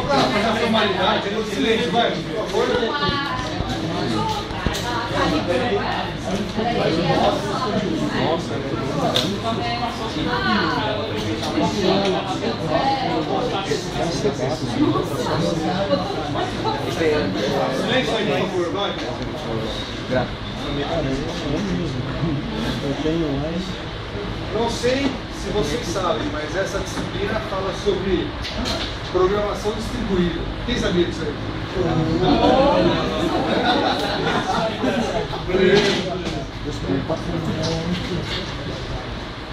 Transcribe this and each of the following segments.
para fazer a formalidade, é silêncio, vai, por favor. Silêncio aí, por favor, vai. Não sei se vocês sabem, mas essa disciplina fala sobre programação distribuída. Quem sabia disso aí?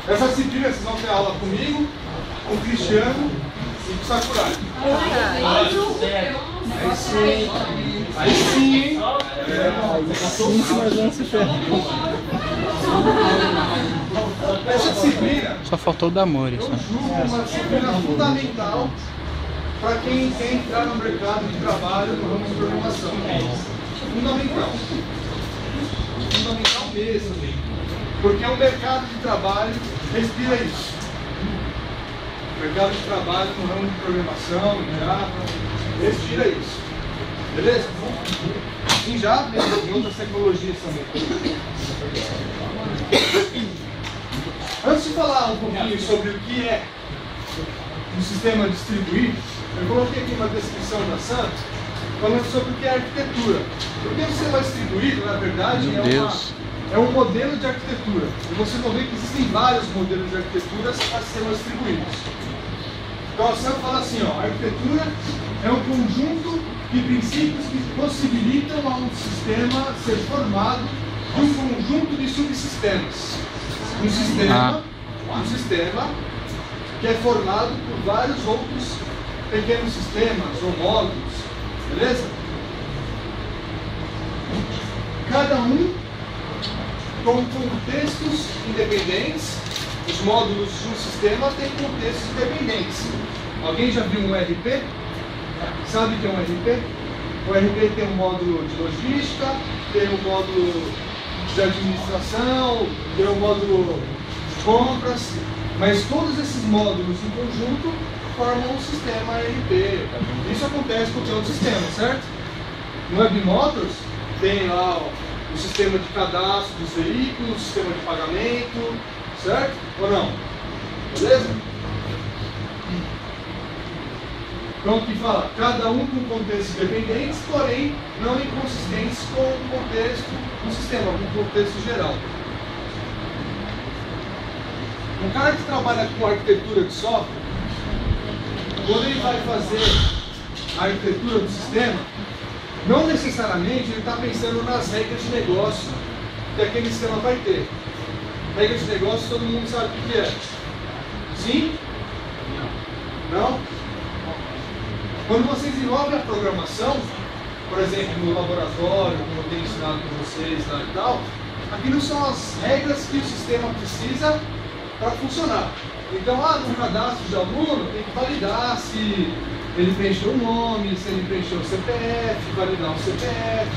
Essa disciplina vocês vão ter aula comigo, com o Cristiano e com o Sakurai. Aí sim, hein? Essa disciplina só faltou o da Amor. eu julgo uma disciplina fundamental para quem quer entrar no mercado de trabalho no ramo de programação. Fundamental. Fundamental mesmo. Porque o mercado de trabalho respira isso. O mercado de trabalho no ramo de programação, em Java, respira isso. Beleza? Em Java e em outras tecnologias também. Antes de falar um pouquinho sobre o que é um sistema distribuído, eu coloquei aqui uma descrição da SANT falando sobre o que é arquitetura. Porque o sistema distribuído, na verdade, é um modelo de arquitetura. E vocês vão ver que existem vários modelos de arquiteturas para sistemas distribuídos. Então a SANT fala assim, ó, a arquitetura é um conjunto de princípios que possibilitam a um sistema ser formado de um conjunto de subsistemas. Um sistema que é formado por vários outros pequenos sistemas ou módulos, beleza? Cada um com contextos independentes. Os módulos de um sistema têm contextos independentes. Alguém já viu um RP? Sabe o que é um RP? O RP tem um módulo de logística, tem um módulo de administração, tem um módulo de compras, mas todos esses módulos em conjunto formam um sistema RP. Isso acontece com todo o sistema, certo? No WebMotors tem lá o sistema de cadastro dos veículos, o sistema de pagamento, certo? Ou não? Beleza? Então aqui fala, cada um com contextos independentes, porém não inconsistentes com o contexto do sistema, com o contexto geral. Um cara que trabalha com arquitetura de software, quando ele vai fazer a arquitetura do sistema, não necessariamente ele está pensando nas regras de negócio que aquele sistema vai ter. Regras de negócio todo mundo sabe o que é. Sim? Não? Quando você desenvolve a programação, por exemplo, no laboratório, como eu tenho ensinado com vocês lá e tal, aquilo são as regras que o sistema precisa para funcionar. Então, no cadastro de aluno, tem que validar se ele preencheu o nome, se ele preencheu o CPF, validar o CPF.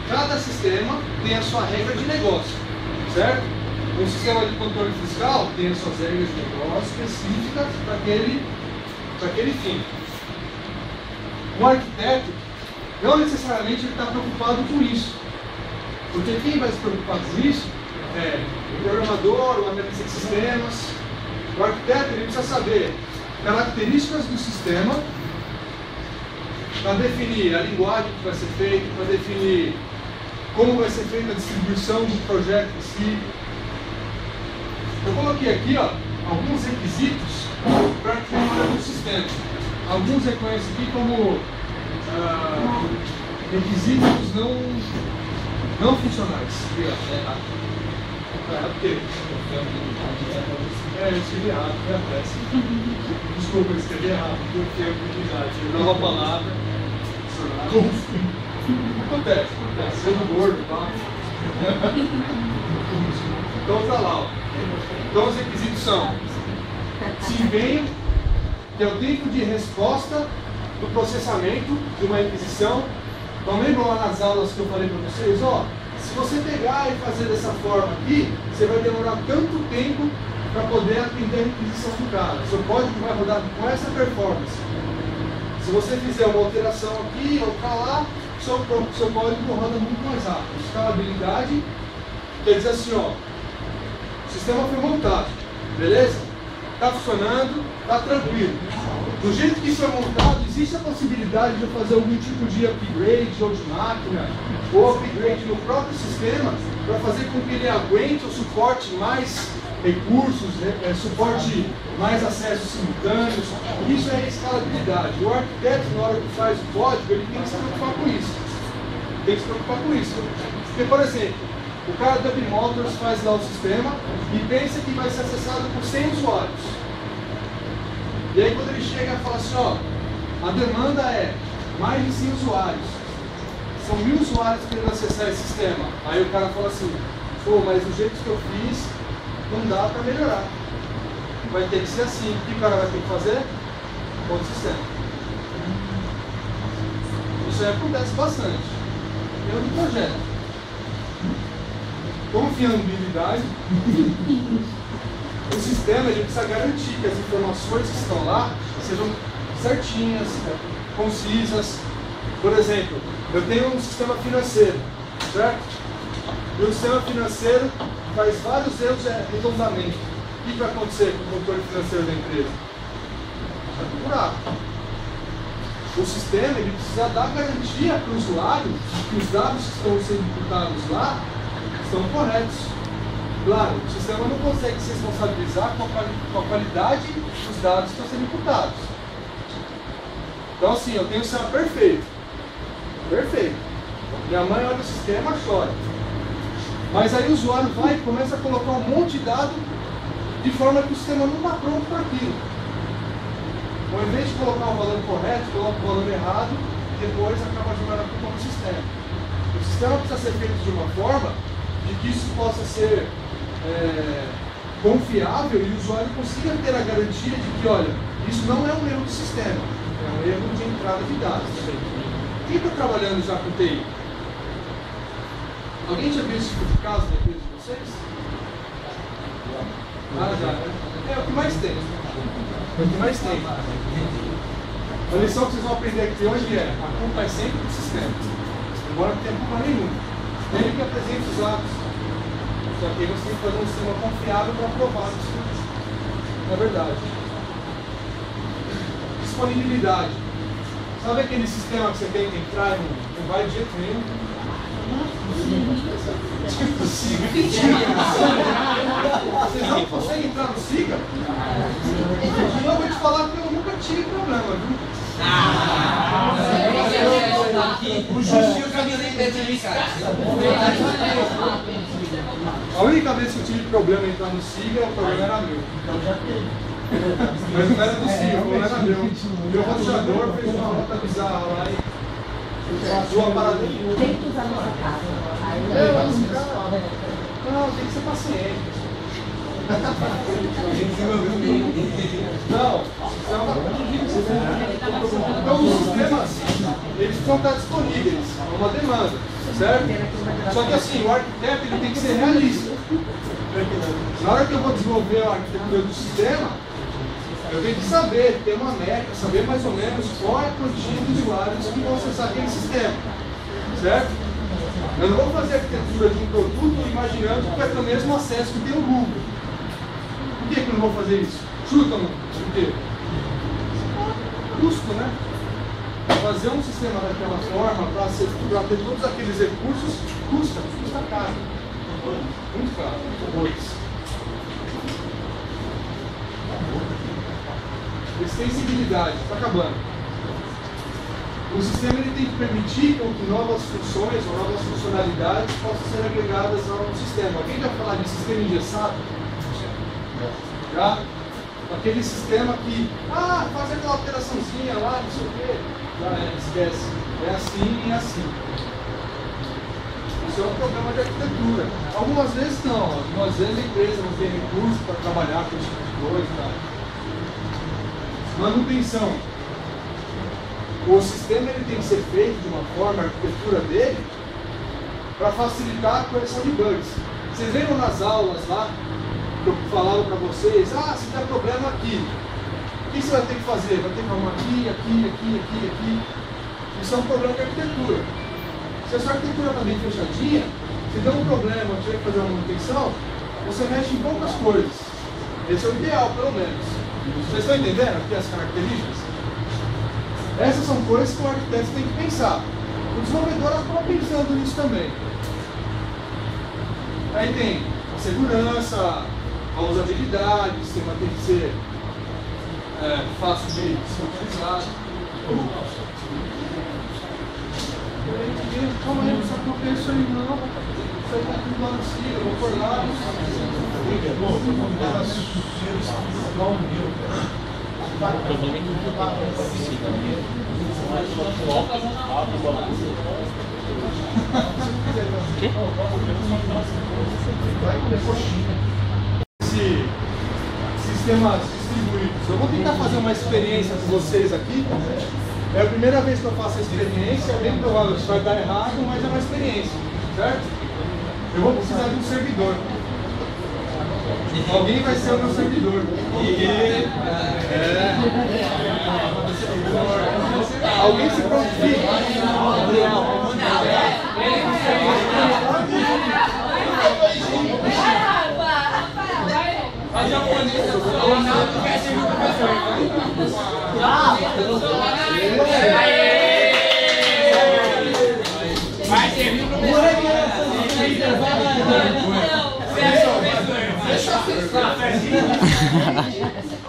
Cada sistema tem a sua regra de negócio, certo? Um sistema de controle fiscal tem as suas regras de negócio específicas para aquele fim. O arquiteto, não necessariamente ele está preocupado com isso. Porque quem vai se preocupar com isso é o programador, o analista de sistemas. O arquiteto ele precisa saber características do sistema para definir a linguagem que vai ser feita, para definir como vai ser feita a distribuição do projeto em si. Eu coloquei aqui alguns requisitos para a arquitetura do sistema. Alguns reconhecem aqui como requisitos não funcionais. Eu escrevi errado, foi a pressa. Desculpa, eu escrevi errado, porque eu dei uma palavra. Acontece, sendo gordo, tá? Então tá lá, Então os requisitos são desempenho, que é o tempo de resposta do processamento de uma requisição. Então lembram lá nas aulas que eu falei para vocês, se você pegar e fazer dessa forma aqui, você vai demorar tanto tempo para poder atender a requisição do cara. Seu código vai rodar com essa performance. Se você fizer uma alteração aqui ou lá, seu código roda muito mais rápido. Escalabilidade quer dizer assim, ó, o sistema foi montado, beleza? Está funcionando, está tranquilo. Do jeito que isso é montado, existe a possibilidade de eu fazer algum tipo de upgrade ou de máquina, ou upgrade no próprio sistema, para fazer com que ele aguente ou suporte mais recursos, suporte mais acessos simultâneos. Isso é escalabilidade. O arquiteto, na hora que faz o código, ele tem que se preocupar com isso. Tem que se preocupar com isso. Porque, por exemplo, o cara da Motors faz lá o sistema e pensa que vai ser acessado por 100 usuários. E aí quando ele chega e fala assim, ó, a demanda é mais de 100 usuários. São 1000 usuários querendo acessar esse sistema. Aí o cara fala assim, pô, mas do jeito que eu fiz, não dá para melhorar. Vai ter que ser assim. O que o cara vai ter que fazer? Outro sistema. Isso aí acontece bastante. Eu no projeto. Confiabilidade. O sistema ele precisa garantir que as informações que estão lá sejam certinhas, concisas. Por exemplo, eu tenho um sistema financeiro, certo? E o sistema financeiro faz vários erros de arredondamento. O que vai acontecer com o controle financeiro da empresa? Vai procurar. O sistema ele precisa dar garantia para o usuário que os dados que estão sendo imputados lá estão corretos. Claro, o sistema não consegue se responsabilizar com a qualidade dos dados que estão sendo imputados. Então assim, eu tenho o sistema perfeito. Perfeito. Minha mãe olha o sistema e chora. Mas aí o usuário vai e começa a colocar um monte de dado de forma que o sistema não está pronto para aquilo. Ao invés de colocar o valor correto, coloca o valor errado e depois acaba jogando a culpa no sistema. O sistema precisa ser feito de uma forma de que isso possa ser confiável e o usuário consiga ter a garantia de que, olha, isso não é um erro do sistema, é um erro de entrada de dados. Quem está trabalhando já com TI? Alguém já viu esse tipo de caso na empresa de vocês? Ah, já, né? É o que mais tem. É o que mais tem. A lição que vocês vão aprender aqui hoje é: a culpa é sempre do sistema, embora não tenha culpa nenhuma. Ele que apresenta os dados. Só que aí você tem que fazer um sistema confiável para provar isso. É verdade. Disponibilidade. Sabe aquele sistema que você tem que entrar e não vai de jeito nenhum? Tipo SIGA. Vocês não conseguem entrar no SIGA? Eu vou te falar que eu nunca tive problema, viu? O Justinho caminho nem dentro de casa. A única vez que eu tive problema em entrar no SIGA, o problema era meu. Mas não era do SIGA, o problema era meu. Meu roteador fez uma rota bizarra lá e zoou a paradinha. Tem que usar nossa casa. Não, tem que ser paciente. Não, então os sistemas, eles precisam estar disponíveis, é uma demanda, certo? Só que assim, o arquiteto ele tem que ser realista. Na hora que eu vou desenvolver a arquitetura do sistema, eu tenho que saber, ter uma meta, saber mais ou menos qual é a quantia de usuários que vão acessar aquele sistema, certo? Eu não vou fazer a arquitetura de um produto imaginando que vai ter o mesmo acesso que tem o Google. Por que eu não vou fazer isso? Chuta, mano. Por quê? Custo, né? Fazer um sistema daquela forma para ter todos aqueles recursos custa caro. Muito caro. Extensibilidade. Está acabando. O sistema ele tem que permitir que novas funções ou novas funcionalidades possam ser agregadas ao sistema. Alguém vai falar de sistema engessado? Já? Aquele sistema que, faz aquela alteraçãozinha lá, não sei o quê. Já esquece. É assim e assim. Isso é um problema de arquitetura. Algumas vezes não. Algumas vezes a empresa não tem recurso para trabalhar com esse tipo de coisa. Tá? Manutenção. O sistema ele tem que ser feito de uma forma, a arquitetura dele, para facilitar a correção de bugs. Vocês lembram nas aulas lá, que eu falava para vocês, se der problema aqui, o que você vai ter que fazer? Vai ter que arrumar aqui, aqui, aqui, aqui, aqui. Isso é um problema de arquitetura. Se a sua arquitetura está bem fechadinha, se der um problema, tiver que fazer uma manutenção, você mexe em poucas coisas. Esse é o ideal, pelo menos. Vocês estão entendendo aqui as características? Essas são coisas que o arquiteto tem que pensar. O desenvolvedor acaba pensando nisso também. Aí tem a segurança, a usabilidade, o sistema tem que ser fácil de ser utilizado. Calma aí, só que eu penso aí não. Isso aí tá tudo lá no cima, eu vou por lá. Sistemas distribuídos. Eu vou tentar fazer uma experiência com vocês aqui. É a primeira vez que eu faço a experiência, é bem provável que isso vai dar errado, mas é uma experiência, certo? Eu vou precisar de um servidor. Alguém vai ser o meu servidor. Alguém se prontifica. A japonesa, o Ronaldo quer ser o professor. Vai servir o professor.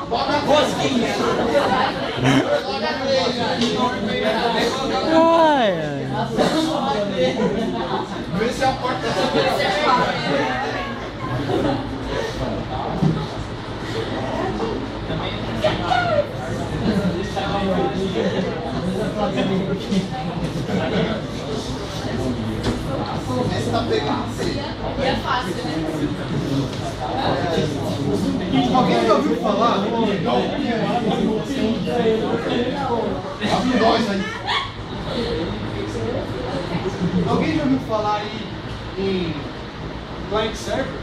Bota a rosquinha. Vê se a porta está esse tá pegando. É fácil, né? Alguém já ouviu falar? Alguém já ouviu falar aí em client server?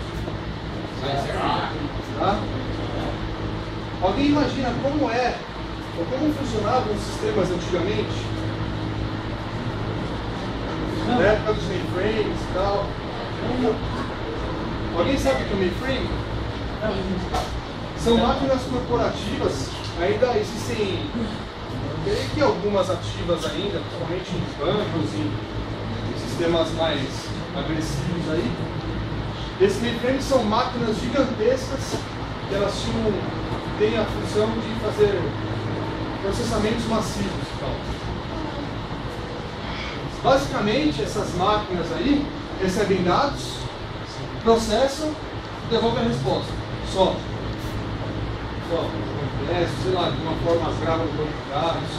Tá? Alguém imagina como é ou como funcionavam os sistemas antigamente? Na época dos mainframes e tal. Alguém sabe o que é mainframe? São máquinas corporativas, ainda existem, creio que algumas ativas ainda, principalmente em bancos e sistemas mais agressivos aí. Esses mainframes são máquinas gigantescas que elas têm a função de fazer processamentos massivos. Basicamente, essas máquinas aí recebem dados, processam e devolvem a resposta. Só. Sei lá, de uma forma grava no banco de dados.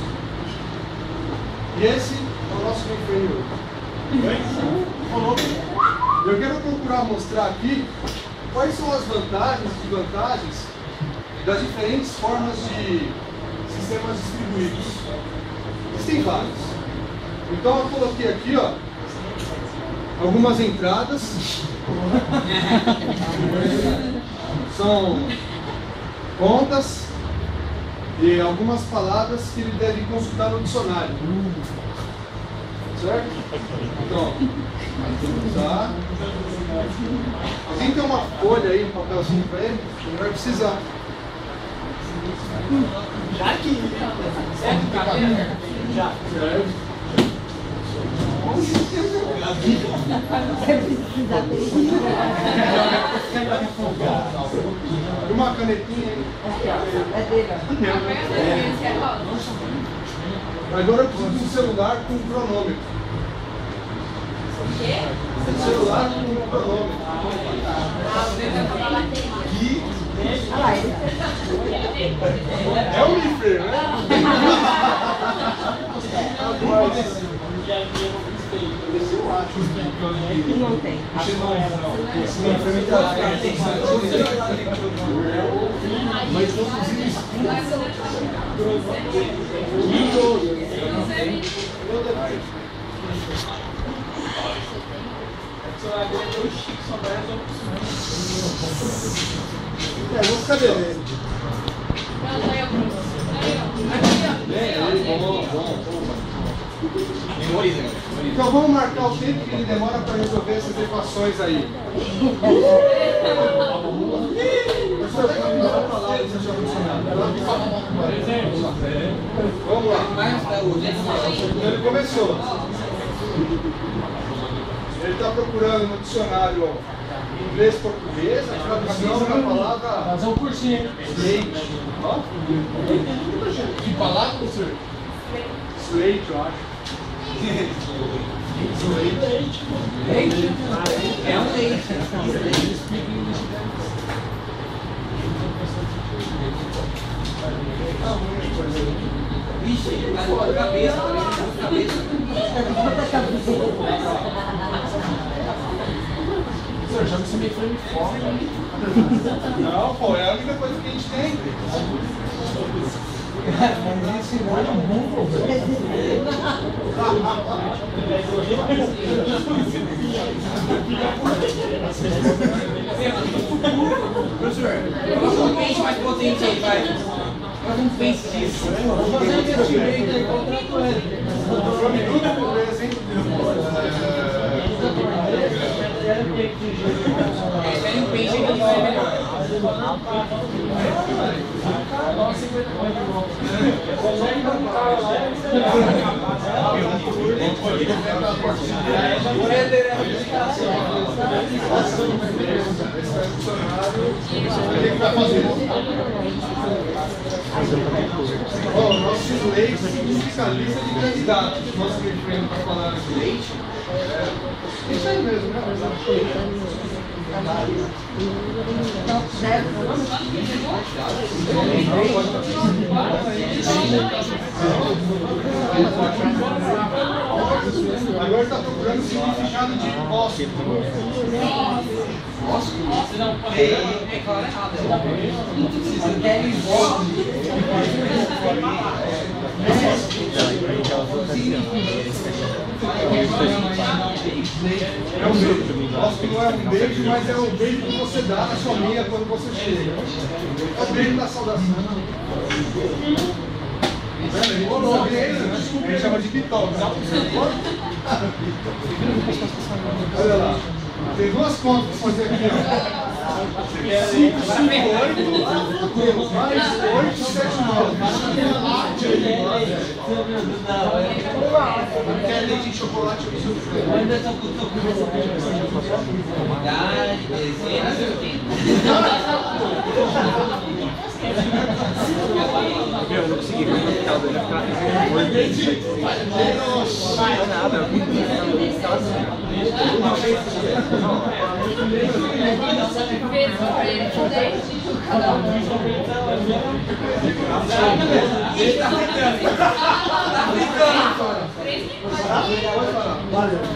E esse é o nosso mainframe hoje. Eu quero procurar mostrar aqui quais são as vantagens e desvantagens das diferentes formas de sistemas distribuídos. Existem vários. Então eu coloquei aqui, ó, algumas entradas. São contas e algumas palavras que ele deve consultar no dicionário. Certo? Então, tá. Alguém tem uma folha aí, um papelzinho para ele? Ele vai precisar. Já que certo cabelo? Já. Certo. E uma canetinha aí. É dele. Agora eu preciso de um celular com cronômetro. O quê? Um celular com cronômetro. Olha lá, ele. É o Mifer, né? Não tem. Vou ficar devendo. Não, eu Memoriza. Então vamos marcar o tempo que ele demora para resolver essas equações aí. Vamos lá. Ele começou. Ele está procurando no dicionário inglês-português a tradução da palavra. Fazer um cursinho. Slate. Ó. Que palavra, professor? Slate, eu acho. Leite. É um leite. Vixe, tá com a cabeça, Professor, chama-se meio frame forte. Não, pô, é a única coisa que a gente tem. Mas esse não é um bom problema. Professor, coloca um peixe mais potente aí, vai. Coloca um peixe disso. Vou fazer um investimento aí, contrato ele. Foi um minuto por vez, hein? Pega um peixe aqui, vai melhor. Ó, o nosso leite significa lista de candidatos. Nosso reframe para falar de leite. Isso aí mesmo, né? Agora está procurando o significado de ósculo. É claro, É um beijo. Ósculo é um beijo, mas é o beijo que você dá na sua amiga quando você chega. É o beijo da saudação. Ele chama de bitoca. Olha lá. Tem duas contas para fazer aqui, ó. 5, 5, 8, mais 8, 7, 9. Quer leite de chocolate ou isso? Idade, dezenas, 80. Eu não consegui conectar o dele, ficar nada.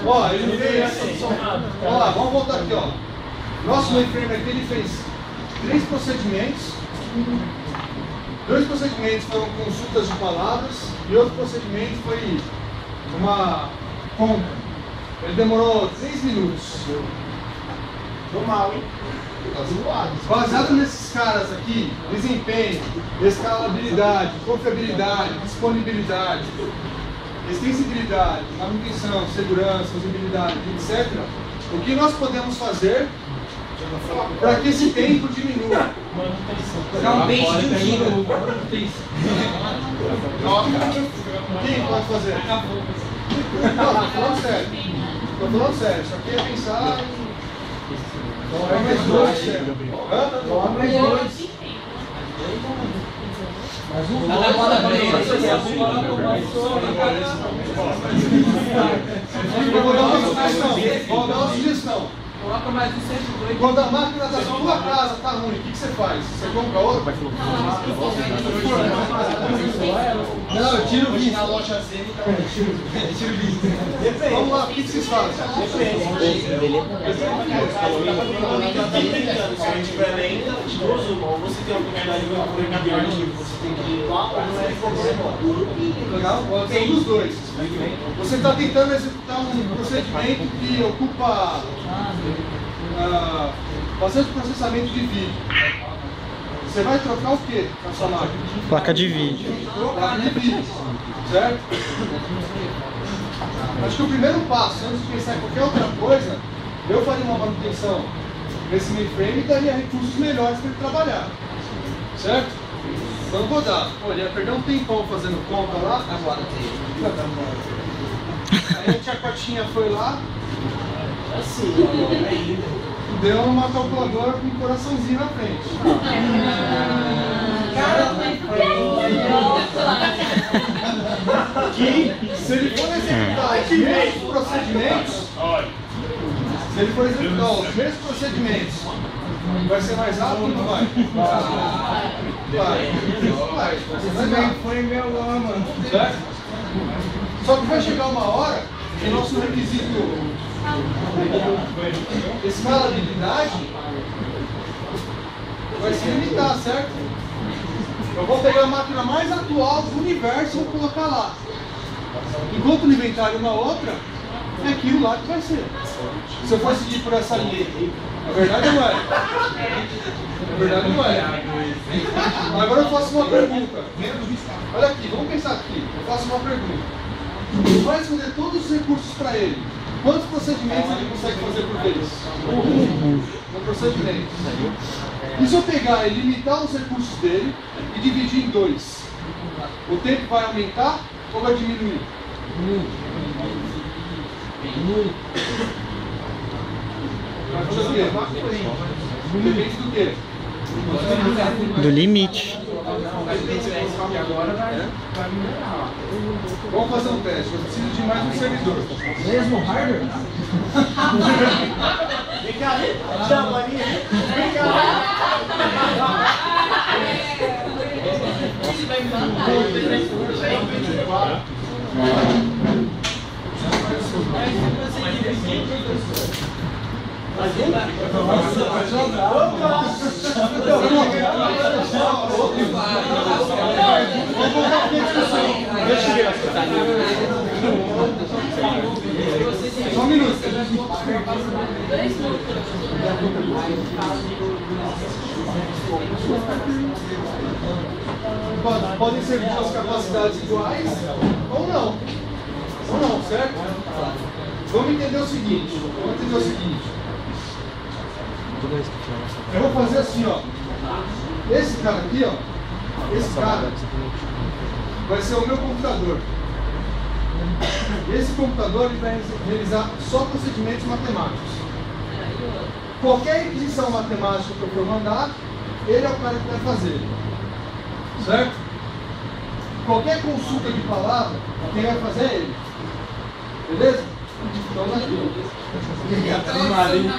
Ó, ele fez essa opção. Olha lá, vamos voltar aqui, ó. Nosso mainframe aqui, ele fez 3 procedimentos. 2 procedimentos foram consultas de palavras e outro procedimento foi uma compra. Ele demorou 3 minutos. Tô mal, hein? Tá zoado. Baseado nesses caras aqui, desempenho, escalabilidade, confiabilidade, disponibilidade, extensibilidade, manutenção, segurança, usabilidade, etc. O que nós podemos fazer para que esse tempo diminua? Dá um peixe de um quilo. Quem pode fazer? Não, tô falando sério. Tô falando sério. Isso aqui é pensar em... mais 2. Mais 2. Mas um Eu vou dar uma sugestão. Vou dar uma sugestão. Coloca mais um 102. Quando a máquina da sua casa tá ruim, o que você faz? Você compra outra? Não, eu tiro o vídeo. Na loja Z, então. Tiro o vídeo. Vamos lá, o que vocês fazem? Se a gente tiver lenta, de duas uma, ou você tem a oportunidade de ver um aplicativo, você tem que ir lá, ou não é problema. Legal? Pode ser um dos dois. Você está tentando executar um procedimento que ocupa bastante processamento de vídeo. Você vai trocar o que na sua máquina? Placa de vídeo. Placa de vídeo. Certo? Acho que o primeiro passo, antes de pensar em qualquer outra coisa, eu faria uma manutenção nesse mainframe e daria recursos melhores para ele trabalhar. Certo? Então vou dar. Olha, ia perder um tempão fazendo conta lá. Agora tem. Aí a tia Cotinha foi lá. Assim, ainda. Deu uma calculadora com um coraçãozinho na frente. Que se ele for executar os mesmos procedimentos, vai ser mais rápido ou não vai? Vai. Também foi meu ama. Certo? Só que vai chegar uma hora que o nosso requisito escalabilidade vai se limitar, certo? Eu vou pegar a máquina mais atual do universo e vou colocar lá. Enquanto no inventário uma outra, é aquilo lá que vai ser. Se eu for seguir por essa linha, na verdade não é. Na verdade não é. Agora eu faço uma pergunta. Olha aqui, vamos pensar aqui. Eu faço uma pergunta. Você vai esconder todos os recursos para ele. Quantos procedimentos ele consegue fazer por vez? Um procedimento. E se eu pegar e limitar os recursos dele e dividir em 2? O tempo vai aumentar ou vai diminuir? Vai fazer o quê? Depende do quê? Do limite. Vamos fazer um teste. Eu preciso de mais um servidor. Mesmo hardware? Vem cá, chama ali. Vem cá. Só um minuto. Podem ser duas capacidades iguais ou não. Ou não, certo? Vamos entender o seguinte. Eu vou fazer assim, ó. Esse cara aqui, ó. Esse cara vai ser o meu computador. Esse computador ele vai realizar só procedimentos matemáticos. Qualquer requisição matemática que eu for mandar, ele é o cara que vai fazer. Certo? Qualquer consulta de palavra, quem vai fazer é ele. Beleza? Então daqui. Tá animado, hein?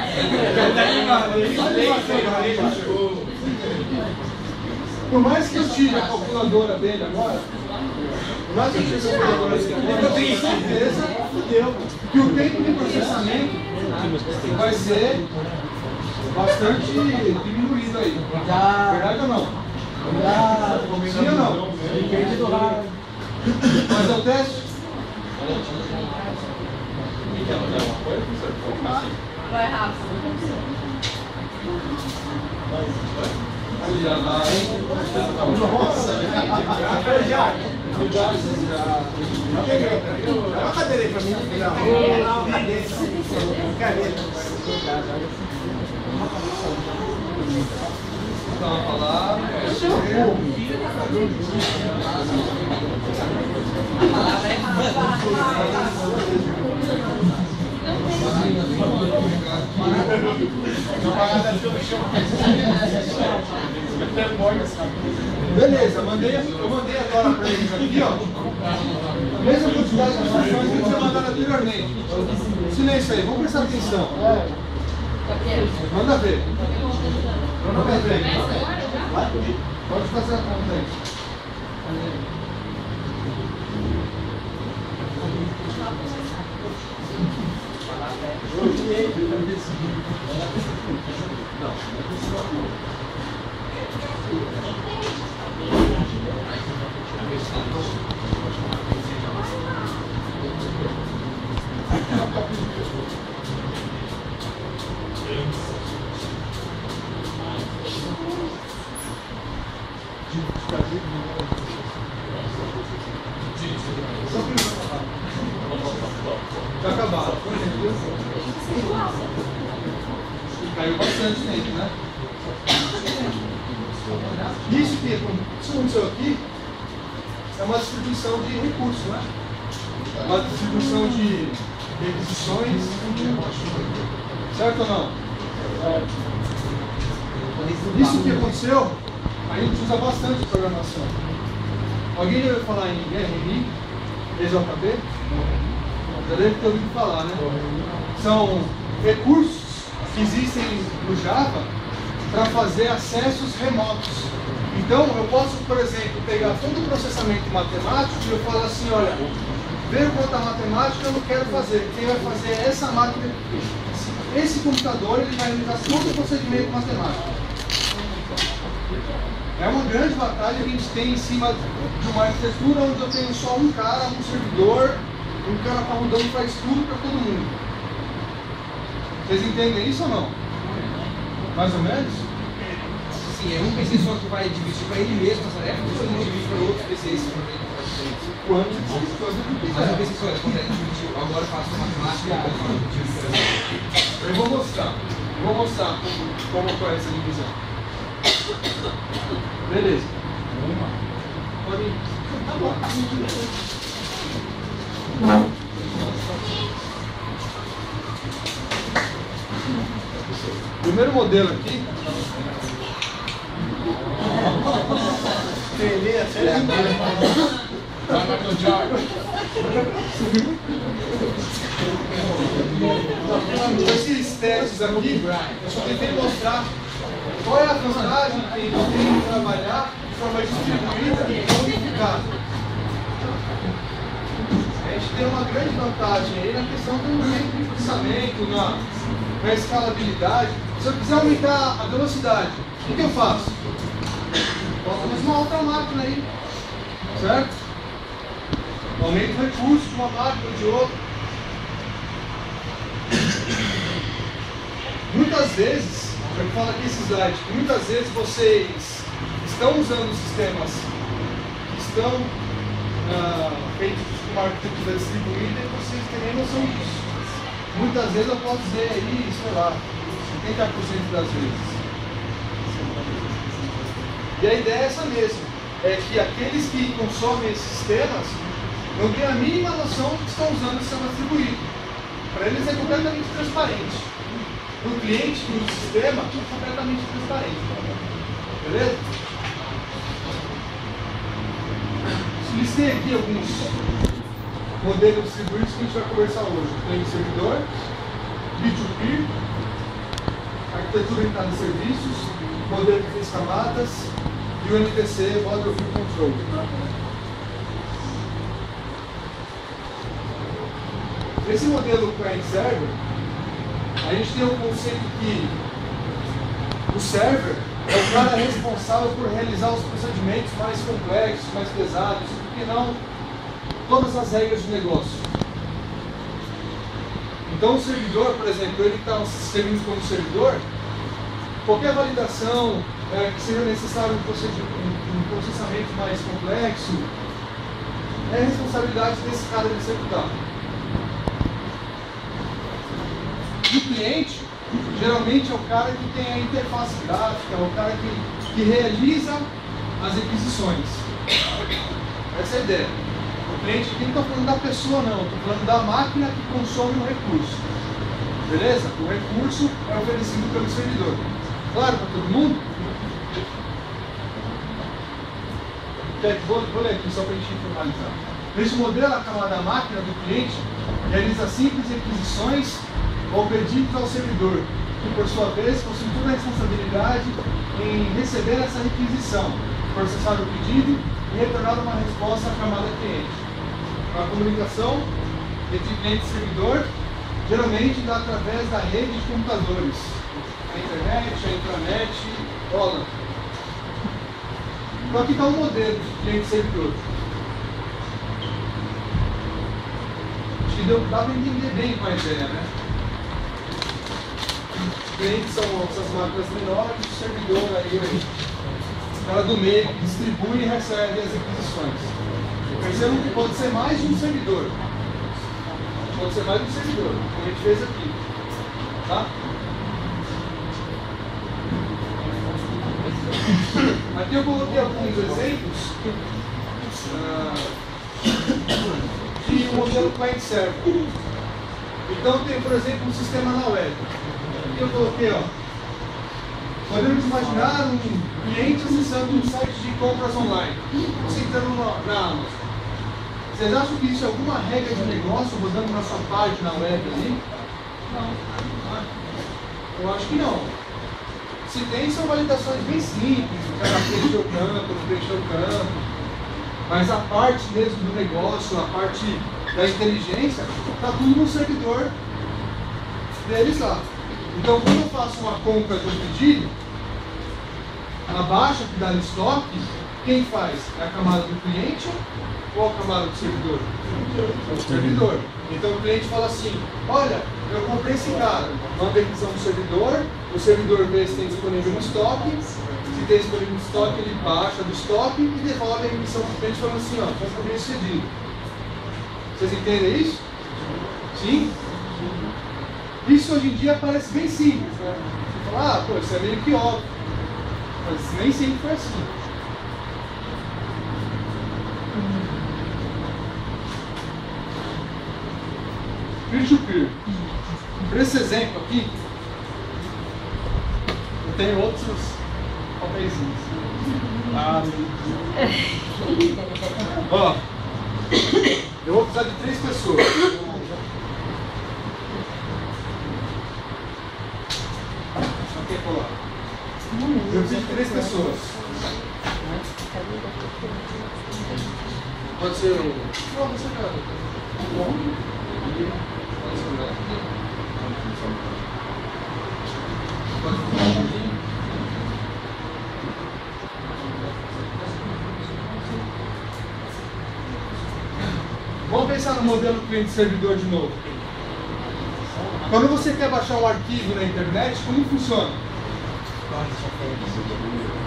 Por mais que eu tire a calculadora dele agora, por mais que eu tire a calculadora dele agora, eu tenho certeza que o tempo de processamento vai ser bastante diminuído aí. Verdade ou não? Sim ou não? Mas é o teste? Vai rápido. Dá uma cadeira aí pra mim. Não, uma cadeira. Caneta. Então, uma palavra. Beleza, eu mandei agora para eles aqui, ó. A mesma quantidade de instruções que eu tinha mandado anteriormente. Silêncio aí, vamos prestar atenção. Manda ver. Manda ver. Pode fazer a conta aí. bastante tempo, né? Isso que aconteceu aqui é uma distribuição de recursos, né? Uma distribuição de requisições, certo ou não? Isso que aconteceu, a gente usa bastante programação. Alguém já ouviu falar em RMI, EJB? Já deve ter ouvido falar, né? São recursos que existem no Java para fazer acessos remotos. Então, eu posso, por exemplo, pegar todo o processamento matemático e eu falar assim, olha, veio conta matemática, eu não quero fazer. Quem vai fazer é essa máquina aqui. Esse computador, ele vai realizar todo o procedimento matemático. É uma grande batalha que a gente tem em cima de uma arquitetura onde eu tenho só um cara, um servidor, um cara está rodando e faz tudo para todo mundo. Vocês entendem isso ou não? Mais ou menos? Sim, é um PC só que vai dividir para ele mesmo essa tarefa, ou você não divide para outros PCs Quando quiser. Mas o PC só consegue dividir, agora eu faço matemática e Eu vou mostrar como é essa divisão. Beleza. Pode ir. Tá bom. Primeiro modelo aqui. Esses testes aqui, eu só tentei mostrar qual é a vantagem que tem de trabalhar de forma distribuída e unificada. A gente tem uma grande vantagem aí na questão do tempo de processamento, na escalabilidade. Se eu quiser aumentar a velocidade, o que eu faço? Coloco mais uma outra máquina aí, certo? Aumento o recurso de uma máquina ou de outra. Muitas vezes, eu falo aqui esse slide, que muitas vezes vocês estão usando sistemas que estão feitos com uma arquitetura distribuída e vocês têm nem noção disso. Muitas vezes eu posso dizer aí, sei lá, 70% das vezes. E a ideia é essa mesmo, é que aqueles que consomem esses sistemas não têm a mínima noção de que estão usando o sistema distribuído. Para eles é completamente transparente. Para o cliente que usa o sistema, é completamente transparente. Beleza? Listei aqui alguns modelos distribuídos que a gente vai conversar hoje. Tem servidor, B2P, arquitetura orientada a serviços, modelo de 3 camadas e o MVC, Model View Control. Esse modelo client server, a gente tem o conceito que o server é o cara responsável por realizar os procedimentos mais complexos, mais pesados, porque não todas as regras de negócio. Então o servidor, por exemplo, ele está servindo como servidor, qualquer validação que seja necessário um processamento mais complexo, é responsabilidade desse cara de executar. E o cliente, geralmente é o cara que tem a interface gráfica, é o cara que realiza as requisições. Essa é a ideia. O cliente aqui não está falando da pessoa, não. Estou falando da máquina que consome o recurso. Beleza? O recurso é oferecido pelo servidor. Claro para todo mundo? Vou ler aqui só para a gente formalizar. Neste modelo, a camada máquina do cliente realiza simples requisições ou pedidos ao servidor, que por sua vez possui toda a responsabilidade em receber essa requisição, processar o pedido e retornar uma resposta à camada cliente. A comunicação entre cliente e servidor geralmente dá através da rede de computadores, a internet, a intranet, rola. Então aqui está um modelo de cliente e servidor. Acho que dá para entender bem com a ideia, né? Os clientes são essas máquinas menores, o servidor aí, o cara do meio que distribui e recebe as requisições. Percebam que pode ser mais de um servidor. Pode ser mais de um servidor, como a gente fez aqui. Tá? Aqui eu coloquei alguns exemplos de um modelo client-server. Então tem, por exemplo, um sistema na web. Aqui eu coloquei, ó. Podemos imaginar um cliente acessando um site de compras online. Você entrando na Amazon. Vocês acham que isso é alguma regra de negócio rodando na sua página web ali? Não. Eu acho que não. Se tem, são validações bem simples, o cara preencheu o campo, não preencheu o campo. Mas a parte mesmo do negócio, a parte da inteligência, está tudo no servidor deles lá. Então, quando eu faço uma compra de um pedido, a baixa que dá no estoque, quem faz? É a camada do cliente ou a camada do servidor? O servidor. Então o cliente fala assim, olha, eu comprei esse cara, manda a requisição do servidor, o servidor vê se tem disponível no estoque, se tem disponível no estoque, ele baixa do estoque e devolve a requisição para o cliente falando assim, ó, foi bem sucedido. Vocês entendem isso? Sim? Isso hoje em dia parece bem simples, né? Você fala, ah, pô, isso é meio que óbvio. Mas nem sempre foi assim. Peer-to-peer. Para esse exemplo aqui, eu tenho outros papeizinhos. Ó, eu vou precisar de 3 pessoas. Eu preciso de 3 pessoas. Pode ser o... Não, você cara. Vamos pensar no modelo cliente-servidor de novo. Quando você quer baixar um arquivo na internet, como funciona?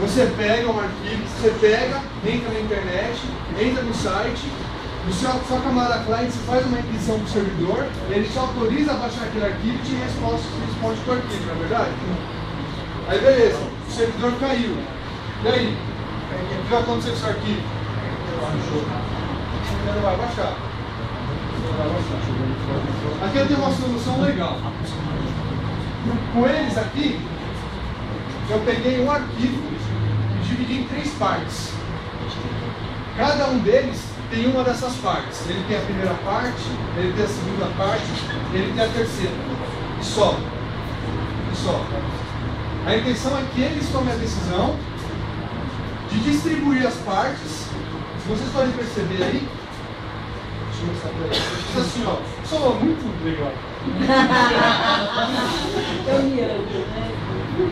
Você pega um arquivo, entra na internet, entra no site, no sua camada client, você faz uma requisição para o servidor, ele te autoriza a baixar aquele arquivo e te responde para o arquivo, não é verdade? Aí beleza, o servidor caiu. E aí? O que vai acontecer com esse arquivo? Ele não vai baixar. Aqui eu tenho uma solução legal. Com eles aqui, eu peguei um arquivo e dividi em 3 partes. Cada um deles tem uma dessas partes. Ele tem a primeira parte, ele tem a segunda parte, ele tem a terceira. E só. E só. A intenção é que eles tomem a decisão de distribuir as partes. Se vocês podem perceber aí, deixa eu mostrar pra vocês. Assim, ó, soa muito legal.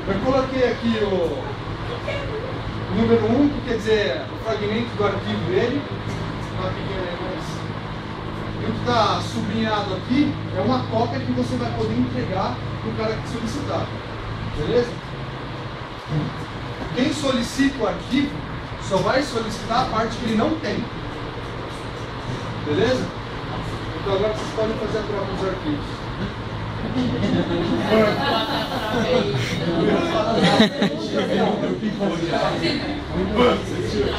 Eu coloquei aqui o número 1, que quer dizer o fragmento do arquivo dele. E o que está sublinhado aqui é uma cópia que você vai poder entregar para o cara que solicitar. Beleza? Quem solicita o arquivo só vai solicitar a parte que ele não tem. Beleza? Então agora vocês podem fazer a troca dos arquivos.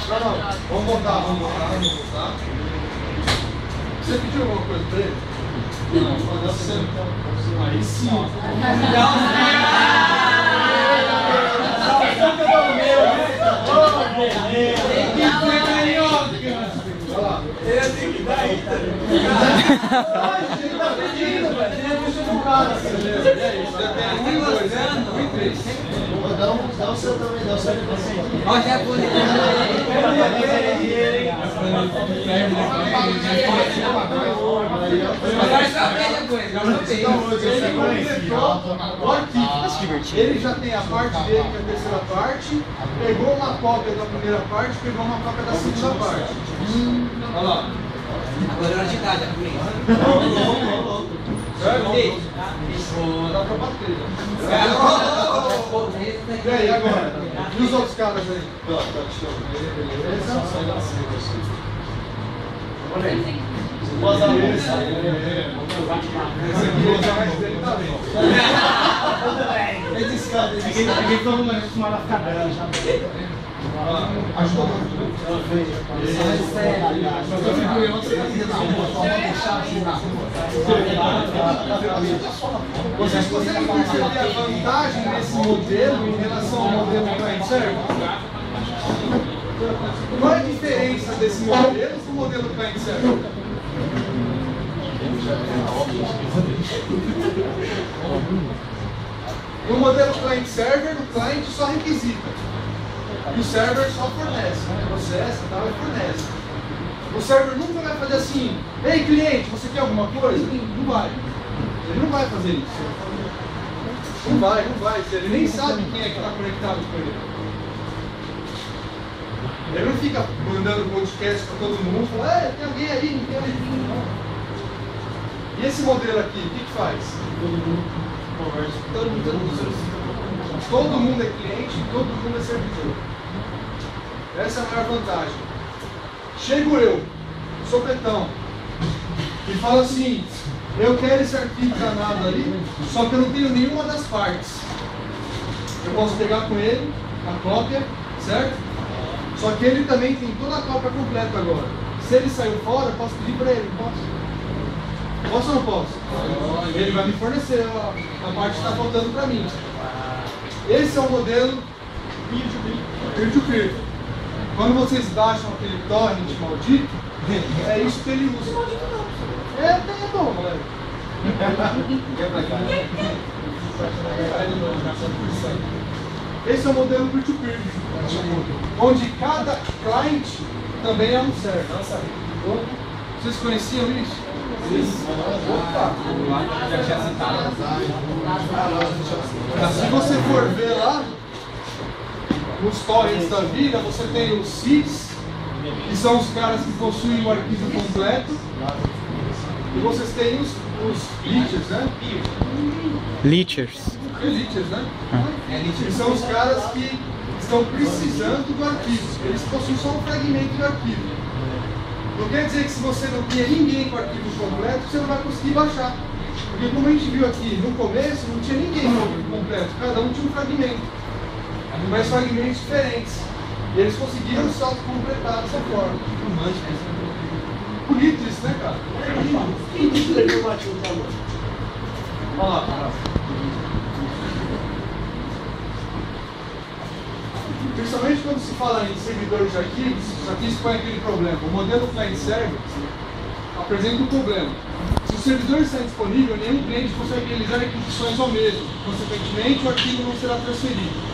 Não, vamos voltar. Você pediu alguma coisa pra ele? Não. Aí sim. Eu tenho que dar aí, tá pedindo, velho. Você é muito educado. Dá o seu também, dá o seu também. Olha, já vou ele já tem a parte dele, que é a terceira parte, pegou uma cópia da primeira parte, pegou uma cópia da segunda parte. Olha lá. Agora é hora de dar, já por isso. Dá pra bater. E aí, agora? E os outros caras aí? Beleza? Olha aí. Esse aqui já vai dele também. Ninguém toma uma ela ficar grande. Ajudou. Vocês conseguem perceber a vantagem desse modelo em relação ao modelo client server? Qual é a diferença desse modelo para o modelo client server? No modelo client server, o cliente só requisita e o server só fornece, processa e tal, e fornece. O server nunca vai fazer assim: ei cliente, você quer alguma coisa? Não vai. Ele não vai fazer isso. Não vai. Ele nem sabe quem é que está conectado com ele. Ele não fica mandando podcast para todo mundo, falando, tem alguém aí, não tem alguém, não. E esse modelo aqui, o que faz? Todo mundo conversa. Todo mundo é cliente, todo mundo é servidor. Essa é a maior vantagem. Chego eu, sopetão, e falo assim: eu quero esse arquivo danado ali, só que eu não tenho nenhuma das partes. Eu posso pegar com ele a cópia, certo? Só que ele também tem toda a cópia completa agora. Se ele saiu fora, eu posso pedir para ele, posso? Posso ou não posso? Ele vai me fornecer a parte que está faltando para mim. Esse é o modelo peer-to-peer. Quando vocês baixam aquele torrent maldito, é isso que ele usa. É bom, galera. Esse é o modelo peer-to-peer, onde cada client também é um server. Vocês conheciam isso? Opa! Se você for ver lá, nos torrents da vida, você tem os seeds, que são os caras que possuem o arquivo completo, e vocês têm os leechers, né? Leechers. Leechers, né? Que são os caras que estão precisando do arquivo. Eles possuem só um fragmento do arquivo. Não quer dizer que se você não tinha ninguém com o arquivo completo, você não vai conseguir baixar. Porque como a gente viu aqui, no começo não tinha ninguém com o arquivo completo, cada um tinha um fragmento. Mas fragmentos diferentes. E eles conseguiram se autocompletar dessa forma. Bonito isso, né, cara? Olha lá. Principalmente quando se fala em servidores de arquivos, aqui se põe aquele problema. O modelo client-server apresenta um problema. Se o servidor está disponível, nenhum cliente consegue realizar requisições ao mesmo. Consequentemente, o arquivo não será transferido.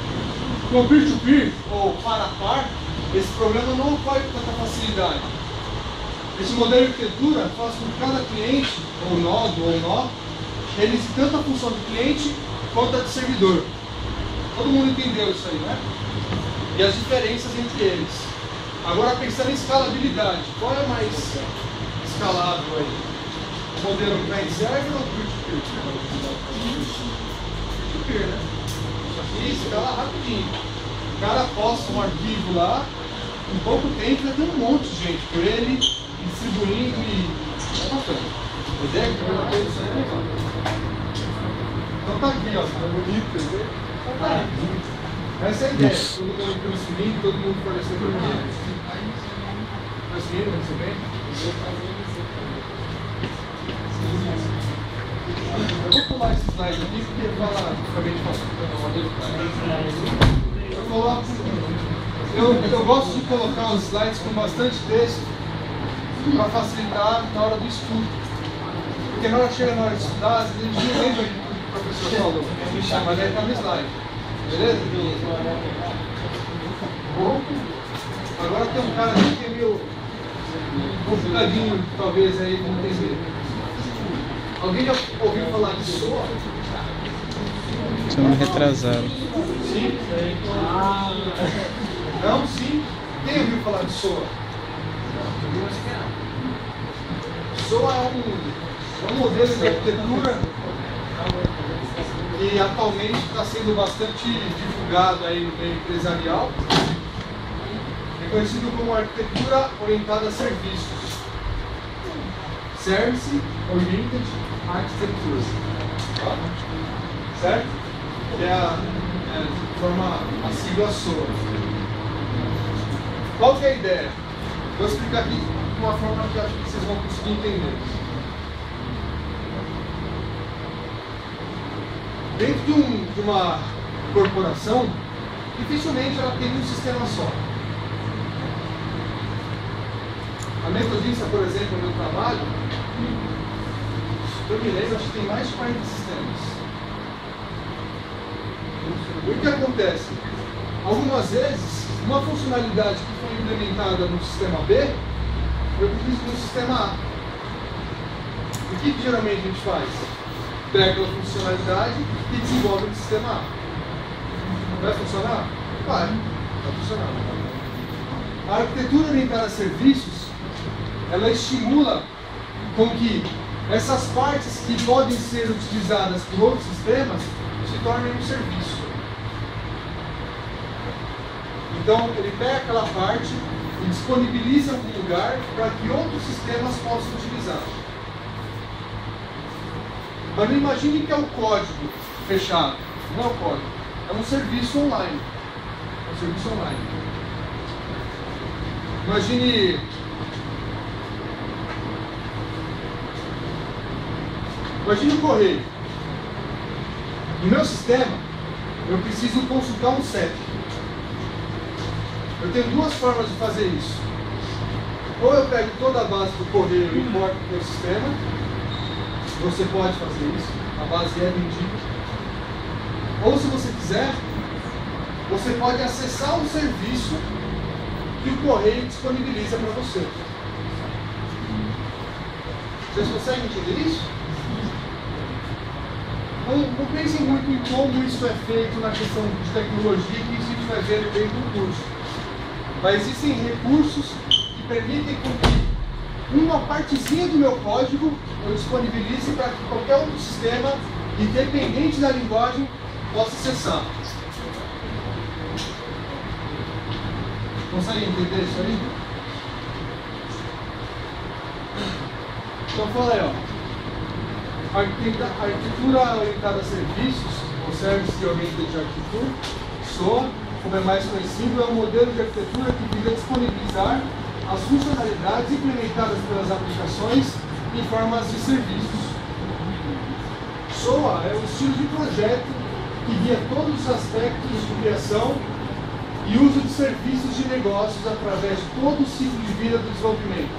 Com o peer-to-peer, ou par a par, esse problema não ocorre com tanta facilidade. Esse modelo de arquitetura faz com que cada cliente, ou nodo, ou nó, realize tanto a função do cliente quanto a do servidor. Todo mundo entendeu isso aí, né? E as diferenças entre eles. Agora, pensando em escalabilidade, qual é mais escalável aí? O modelo client-server ou peer-to-peer? Peer-to-peer, né? Isso aqui escala rapidinho. O cara posta um arquivo lá, em pouco tempo já tem um monte de gente por ele, distribuindo e... é bacana. A ideia é que eu vou isso aí é legal. Então tá aqui, ó, tá bonito, entendeu? Então tá aí. Essa é a ideia. Todo mundo transferindo, todo mundo fornecendo arquivo. Transferindo, recebendo. Eu vou pular esse slide aqui porque fala, acabei de falar. Eu gosto de colocar os slides com bastante texto para facilitar na hora do estudo. Porque na hora que chega na hora de estudar, às vezes a gente não lembra o que o professor falou. Mas aí está no slide. Beleza? Bom, agora tem um cara aqui que é meio complicadinho, talvez, aí, vamos entender. Alguém já ouviu falar de SOA? Estamos retrasados. Sim? Não, sim. Quem ouviu falar de SOA? SOA é um modelo de arquitetura que atualmente está sendo bastante divulgado aí no meio empresarial. É conhecido como arquitetura orientada a serviços. Service Oriented Architecture. Certo? Que é forma a sigla SOA. Qual que é a ideia? Vou explicar aqui de uma forma que acho que vocês vão conseguir entender. Dentro de uma corporação, dificilmente ela tem um sistema só. A Metodista, por exemplo, no meu trabalho, eu me lembro, acho que tem mais de 40 sistemas. E o que acontece? Algumas vezes, uma funcionalidade que foi implementada no sistema B, eu preciso no sistema A. O que geralmente a gente faz? Pega aquela funcionalidade e desenvolve no sistema A. Vai funcionar? Vai funcionar. A arquitetura orientada a serviços, ela estimula com que essas partes que podem ser utilizadas por outros sistemas se tornem um serviço. Então, ele pega aquela parte e disponibiliza um lugar para que outros sistemas possam utilizar. Mas não imagine que é o código fechado. Não é o código. É um serviço online. É um serviço online. Imagine o correio. No meu sistema, eu preciso consultar um CEP. Eu tenho duas formas de fazer isso. Ou eu pego toda a base do correio e importo para o meu sistema. Você pode fazer isso. A base é vendida. Ou se você quiser, você pode acessar um serviço que o correio disponibiliza para você. Vocês conseguem entender isso? Não pensem muito em como isso é feito na questão de tecnologia, que isso a gente vai ver dentro do curso. Mas existem recursos que permitem que uma partezinha do meu código eu disponibilize para que qualquer outro sistema, independente da linguagem, possa acessar. Conseguem entender isso aí? Então fala aí, ó. A arquitetura orientada a serviços, ou Service Oriented Architecture, SOA, como é mais conhecido, é um modelo de arquitetura que visa disponibilizar as funcionalidades implementadas pelas aplicações em formas de serviços. SOA é um estilo de projeto que guia todos os aspectos de criação e uso de serviços de negócios através de todo o ciclo de vida do desenvolvimento,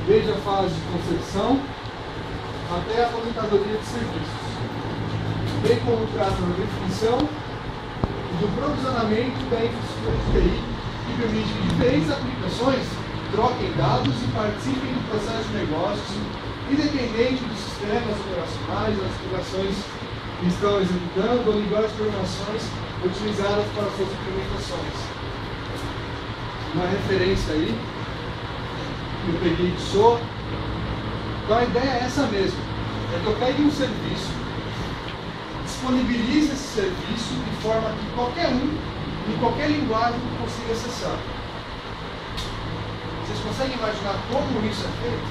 desde a fase de concepção até a aposentadoria de serviços, bem como trata da definição e do provisionamento da infraestrutura de TI, que permite que diferentes aplicações troquem dados e participem do processo de negócios, independente dos sistemas operacionais, das aplicações que estão executando ou linguagens de programações utilizadas para suas implementações. Uma referência aí que eu peguei de SOA. Então a ideia é essa mesmo, é que eu pegue um serviço, disponibilize esse serviço de forma que qualquer um, em qualquer linguagem, consiga acessar. Vocês conseguem imaginar como isso é feito?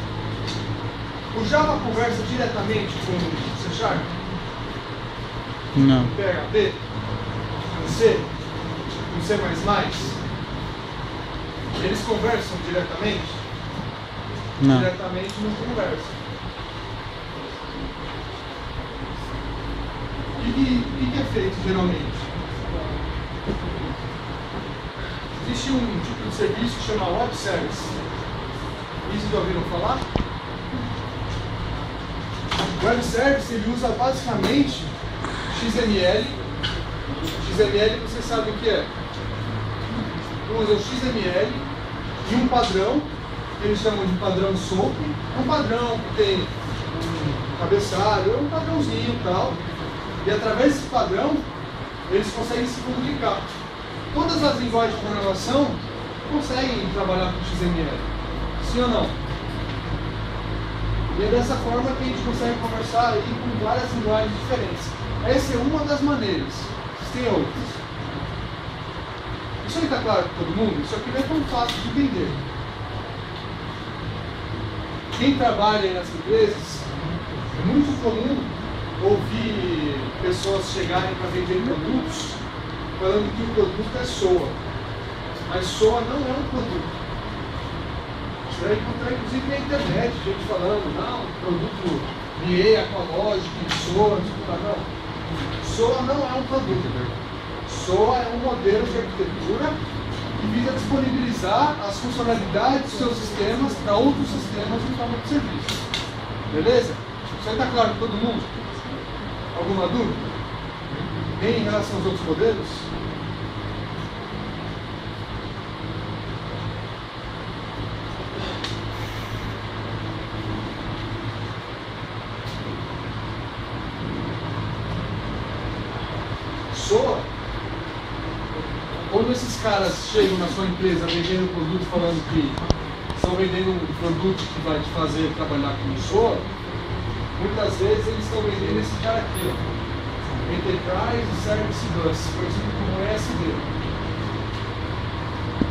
O Java conversa diretamente com o C Sharp? Não. PHP? Com C? Com C++? Eles conversam diretamente? Não. Diretamente não conversa. O que é feito geralmente? Existe um tipo de serviço que chama Web Service. Isso já ouviram falar? O Web Service ele usa basicamente XML. XML você sabe o que é? Usa o XML e um padrão que eles chamam de padrão SOAP. É um padrão que tem um cabeçalho, é um padrãozinho e tal. E através desse padrão, eles conseguem se comunicar. Todas as linguagens de programação conseguem trabalhar com XML. Sim ou não? E é dessa forma que a gente consegue conversar aí com várias linguagens diferentes. Essa é uma das maneiras. Existem outras. Isso aí está claro para todo mundo? Isso aqui não é tão fácil de entender. Quem trabalha nas empresas, é muito comum ouvir pessoas chegarem para vender produtos falando que o produto é SOA. Mas SOA não é um produto. Você vai encontrar inclusive na internet, gente falando, não, produto BE, Aqualogic, SOA, não. SOA não é um produto. SOA é um modelo de arquitetura que visa disponibilizar as funcionalidades dos seus sistemas para outros sistemas em forma de serviço. Beleza? Isso aí está claro para todo mundo? Alguma dúvida? Em relação aos outros modelos? SOA, quando esses caras chegam na sua empresa vendendo produto, falando que estão vendendo um produto que vai te fazer trabalhar com SOA, muitas vezes eles estão vendendo esse cara aqui, ó, Enterprise Service Bus, conhecido como ESB.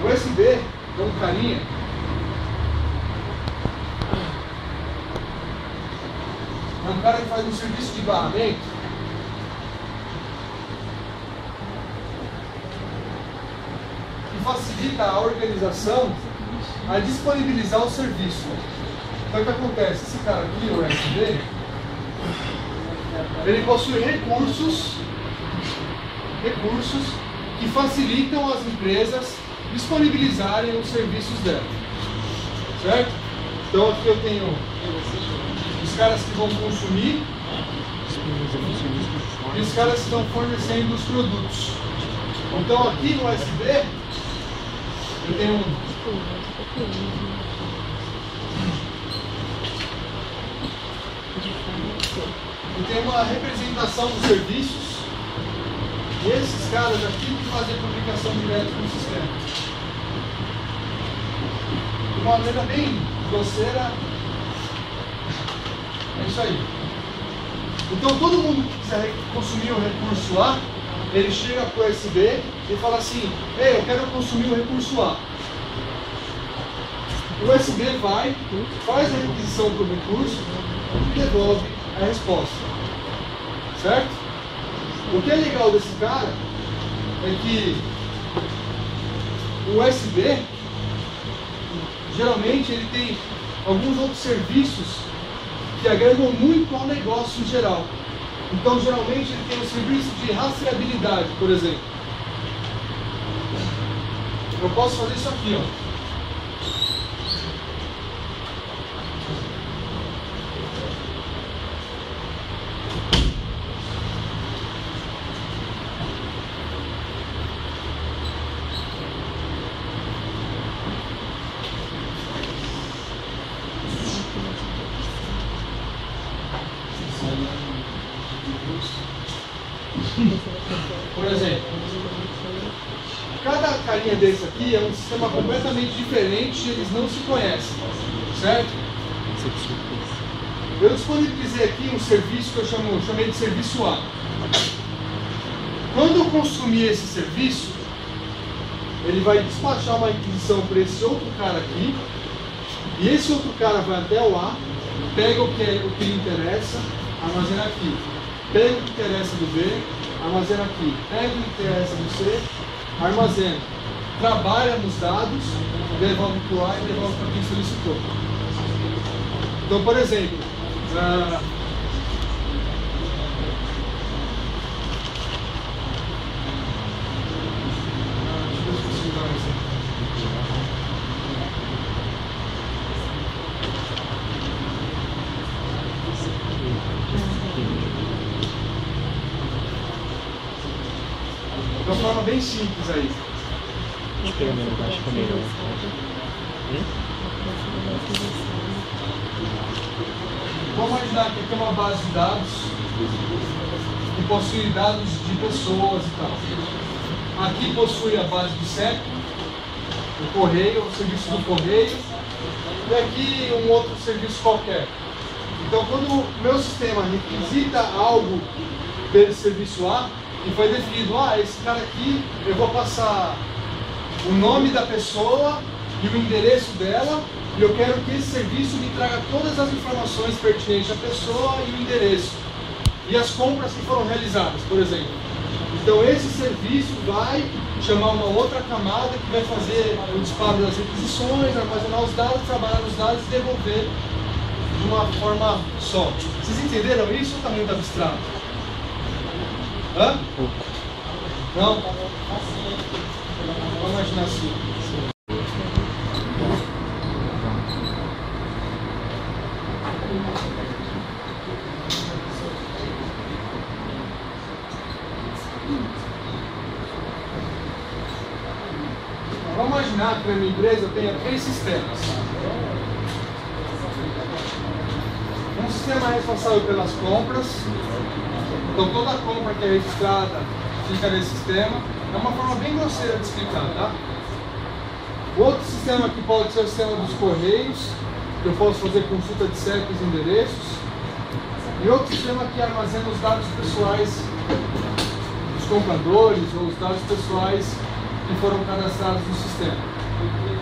O ESB é um carinha que faz um serviço de barramento que facilita a organização a disponibilizar o serviço. Então o que acontece? Esse cara aqui, o ESB, ele possui recursos que facilitam as empresas disponibilizarem os serviços dela. Certo? Então aqui eu tenho os caras que vão consumir e os caras que estão fornecendo os produtos. Então aqui no USB eu tenho uma representação dos serviços e esses caras aqui que fazem a publicação direta no sistema. De uma maneira bem grosseira, é isso aí. Então todo mundo que quiser consumir o recurso A, ele chega para o USB e fala assim: ei, eu quero consumir o recurso A. O USB vai, faz a requisição do recurso e devolve a resposta. Certo? O que é legal desse cara é que o USB, geralmente, ele tem alguns outros serviços que agregam muito ao negócio em geral. Então, geralmente, ele tem um serviço de rastreabilidade, por exemplo. Eu posso fazer isso aqui, ó. Por exemplo, cada carinha desse aqui é um sistema completamente diferente e eles não se conhecem, certo? Eu disponibilizei aqui um serviço que eu chamei de serviço A. Quando eu consumir esse serviço, ele vai despachar uma requisição para esse outro cara aqui, e esse outro cara vai até o A, pega o que lhe interessa, armazena aqui. Pega o que interessa do B, armazena aqui. Pega o que interessa do C, armazena. Trabalha nos dados, devolve para o A e devolve para quem solicitou. Então, por exemplo, de uma forma bem simples aí. Vamos imaginar que aqui é uma base de dados que possui dados de pessoas e tal. Aqui possui a base do CEP, o correio, o serviço do correio, e aqui um outro serviço qualquer. Então, quando o meu sistema requisita algo desse serviço A, e foi definido, esse cara aqui, eu vou passar o nome da pessoa e o endereço dela, e eu quero que esse serviço me traga todas as informações pertinentes à pessoa e o endereço, e as compras que foram realizadas, por exemplo. Então esse serviço vai chamar uma outra camada que vai fazer o disparo das requisições, armazenar os dados, trabalhar nos dados e devolver de uma forma só. Vocês entenderam isso ou está muito abstrato? Hã? Não? Vamos imaginar assim. Vamos imaginar que na minha empresa eu tenha 3 sistemas. Um sistema é responsável pelas compras, então toda a compra que é registrada fica nesse sistema. É uma forma bem grosseira de explicar, tá? Outro sistema que pode ser o sistema dos correios, que eu posso fazer consulta de CEPs e endereços. E outro sistema que armazena os dados pessoais dos compradores ou os dados pessoais que foram cadastrados no sistema.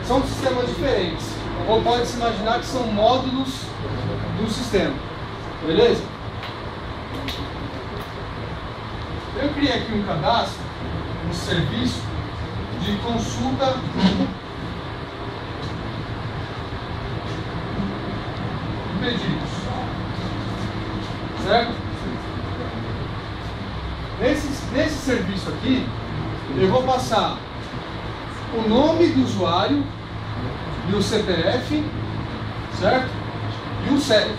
São sistemas diferentes, ou pode-se imaginar que são módulos do sistema, beleza? Eu criei aqui um cadastro, um serviço de consulta de pedidos, certo? Nesse serviço aqui, eu vou passar o nome do usuário e o CPF, certo? E o CEP.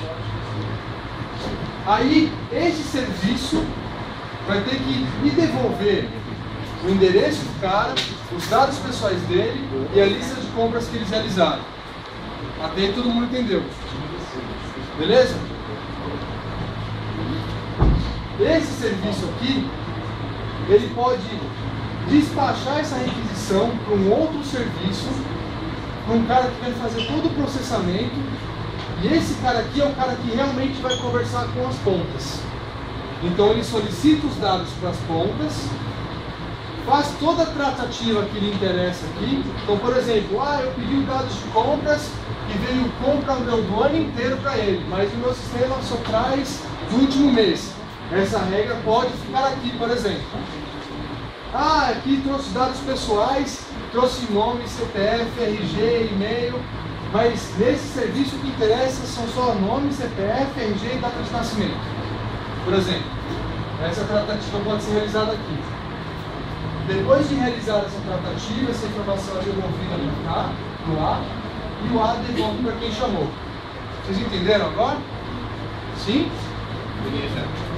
Aí, esse serviço vai ter que me devolver o endereço do cara, os dados pessoais dele e a lista de compras que eles realizaram. Até aí todo mundo entendeu. Beleza? Esse serviço aqui, ele pode despachar essa requisição para um outro serviço, para um cara que vai fazer todo o processamento, e esse cara aqui é o cara que realmente vai conversar com as pontas. Então ele solicita os dados para as pontas, faz toda a tratativa que lhe interessa aqui. Então, por exemplo, eu pedi os dados de compras e veio compra do ano inteiro para ele, mas o meu sistema só traz do último mês. Essa regra pode ficar aqui, por exemplo. Aqui trouxe dados pessoais, trouxe nome, CPF, RG, e-mail, mas nesse serviço o que interessa são só nome, CPF, RG e data de nascimento. Por exemplo, essa tratativa pode ser realizada aqui. Depois de realizar essa tratativa, essa informação é devolvida para cá, no A, e o A devolve para quem chamou. Vocês entenderam agora? Sim?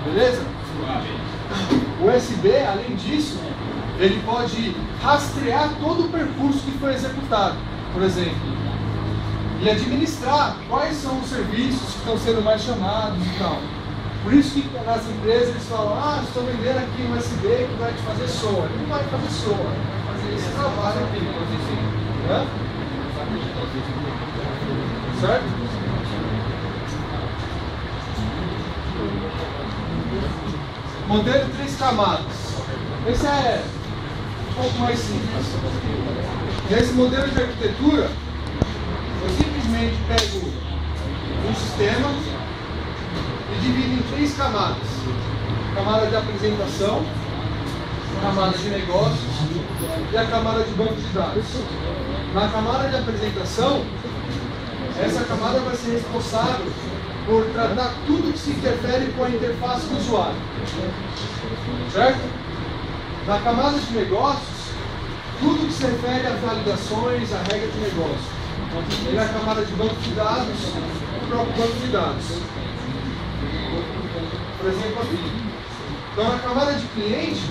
Beleza? O USB, além disso, ele pode rastrear todo o percurso que foi executado, por exemplo, e administrar quais são os serviços que estão sendo mais chamados e tal. Por isso que nas empresas eles falam, estou vendendo aqui um USB que vai te fazer SOA. Ele não vai fazer SOA, ele vai fazer esse trabalho aqui. Né? Certo? Modelo 3 camadas. Esse é um pouco mais simples. Nesse modelo de arquitetura, eu simplesmente pego um sistema e divido em 3 camadas. Camada de apresentação, camada de negócios e a camada de banco de dados. Na camada de apresentação, essa camada vai ser responsável por tratar tudo que se interfere com a interface do usuário. Certo? Na camada de negócios, tudo que se refere a validações, a regra de negócio. E na camada de banco de dados, o próprio banco de dados. Por exemplo, aqui. Então, na camada de cliente,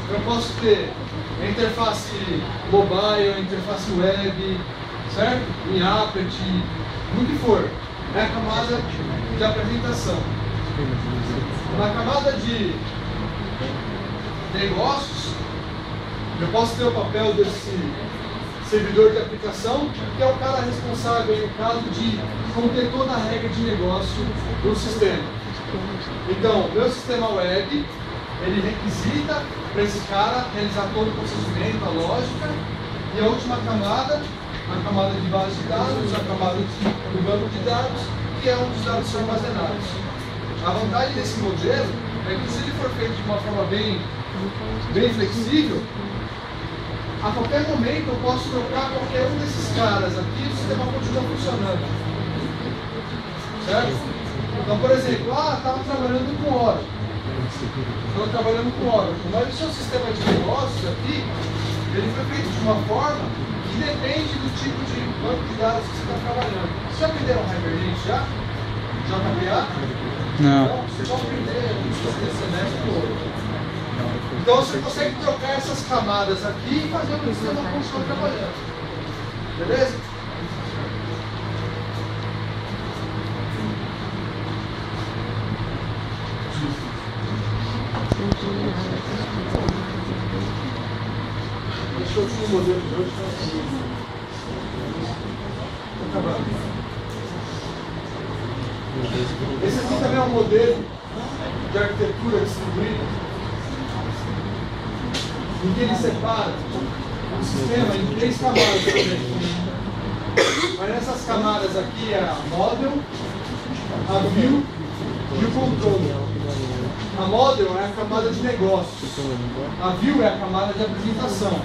eu posso ter a interface mobile, a interface web, certo? Em Applet, no que for. É a camada de apresentação. Na camada de negócios, eu posso ter o papel desse servidor de aplicação, que é o cara responsável, no caso, de conter toda a regra de negócio do sistema. Então, meu sistema web, ele requisita para esse cara realizar todo o processamento, a lógica, e a última camada, a camada de base de dados, a camada do banco de dados, que é onde os dados são armazenados. A vantagem desse modelo é que, se ele for feito de uma forma bem bem flexível, a qualquer momento eu posso trocar qualquer um desses caras aqui e o sistema continua funcionando. Certo? Então, por exemplo, estava trabalhando com Oracle. Estou trabalhando com Oracle, mas o seu sistema de negócios aqui, ele foi feito de uma forma que depende do tipo de banco de dados que você está trabalhando. Vocês já aprenderam Hibernate já? JPA? Não. Então, você vai aprender esse semestre do outro. Então você consegue trocar essas camadas aqui e fazer o que o sistema continua trabalhando. Beleza? Esse é o último modelo de hoje. Esse aqui também é um modelo de arquitetura distribuída, em que ele separa o sistema em 3 camadas também. Mas nessas camadas aqui é a model, a view e o controller. A model é a camada de negócios, a view é a camada de apresentação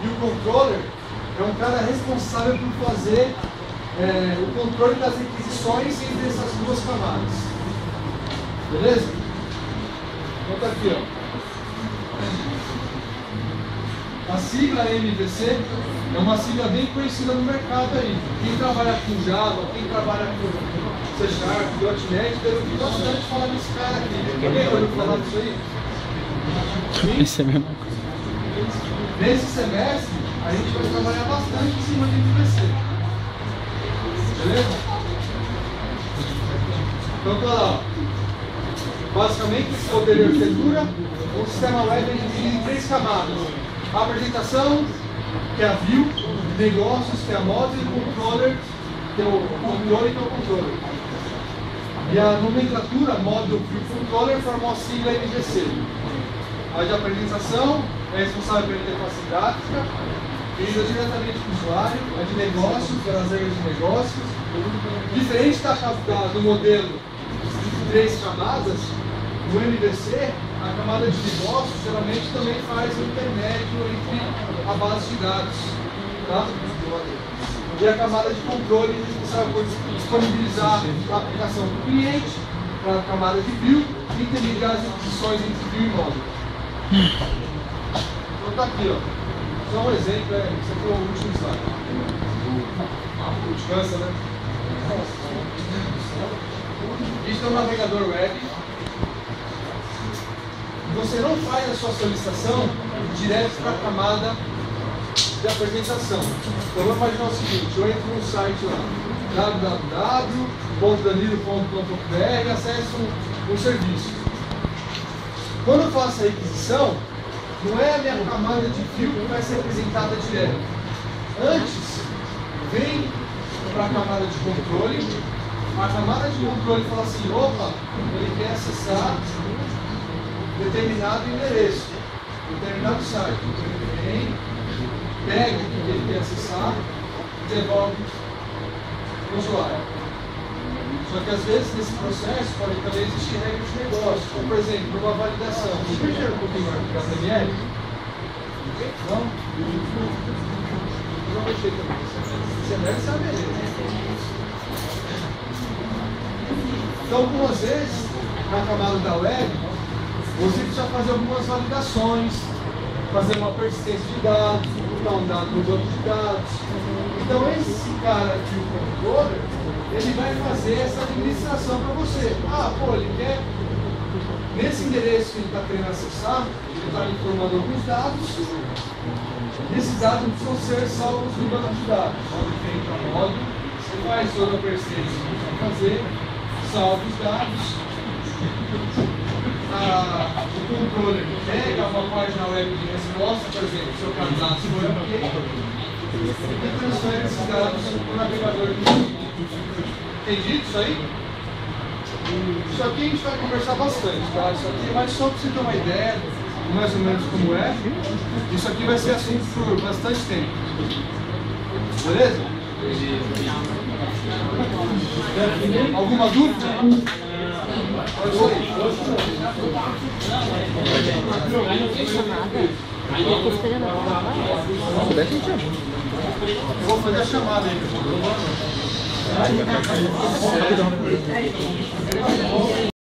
e o controller é um cara responsável por fazer o controle das requisições entre essas 2 camadas. Beleza? Então tá aqui, ó. A sigla MVC é uma sigla bem conhecida no mercado aí. Quem trabalha com Java, quem trabalha com C Sharp, .NET, deve ouvir bastante falar desse cara aqui. Alguém ouviu falar disso aí? Isso é a mesma coisa. Nesse semestre, a gente vai trabalhar bastante em cima de MVC. Beleza? Então tá lá. Basicamente, esse modelo de arquitetura, o sistema web é dividido em 3 camadas. A apresentação, que é a view, negócios, que é a model, e controller, que é o controle, que é o controller. E a nomenclatura, model, view, controller, formam a sigla MVC. A de apresentação é responsável pela interface gráfica, lida diretamente com o usuário, a de negócios, pelas regras de negócios. Diferente do modelo de 3 camadas, no MVC, a camada de negócios geralmente também faz o intermédio entre a base de dados. Tá? E a camada de controle é responsável por disponibilizar a aplicação do cliente, para a camada de view, e interligar as requisições entre view e módulo. Então tá aqui, ó. Só um exemplo, esse aqui é o último slide. Descansa, né? Este é um navegador web. Você não faz a sua solicitação direto para a camada de apresentação. Então vamos imaginar o seguinte, eu entro no site lá, www.danilo.com.br, acesso um serviço. Quando eu faço a requisição, não é a minha camada de view que vai ser apresentada direto. Antes, vem para a camada de controle, a camada de controle fala assim, opa, ele quer acessar determinado endereço, determinado site. Ele vem, pega o que ele quer acessar e devolve o usuário. Só que às vezes nesse processo pode também existir regras de negócio, como por exemplo, uma validação. Vocês mexeram um pouquinho mais com a HTML? Não? Eu não mexei também. Você deve saber. Então, algumas vezes, na camada da web, você precisa fazer algumas validações, fazer uma persistência de dados, botar um dado no banco de dados. Então esse cara aqui, o controller, ele vai fazer essa administração para você. Ele quer, nesse endereço que ele está querendo acessar, ele está informando alguns dados, e esses dados precisam ser salvos no banco de dados. Vem para modo, você faz toda a persistência para fazer, salva os dados. O controller pega uma página web de resposta, por exemplo, seu cadastro foi ok, e transfere esses dados para o navegador do Entendido isso aí? Isso aqui a gente vai conversar bastante, tá? Isso aqui é mais só para você ter uma ideia, mais ou menos como é. Isso aqui vai ser assunto por bastante tempo. Beleza? Alguma dúvida? Pode ser. Chamada. Eu tô esperando ela. Se pudesse, a gente chama. Eu vou fazer a chamada aí, pessoal.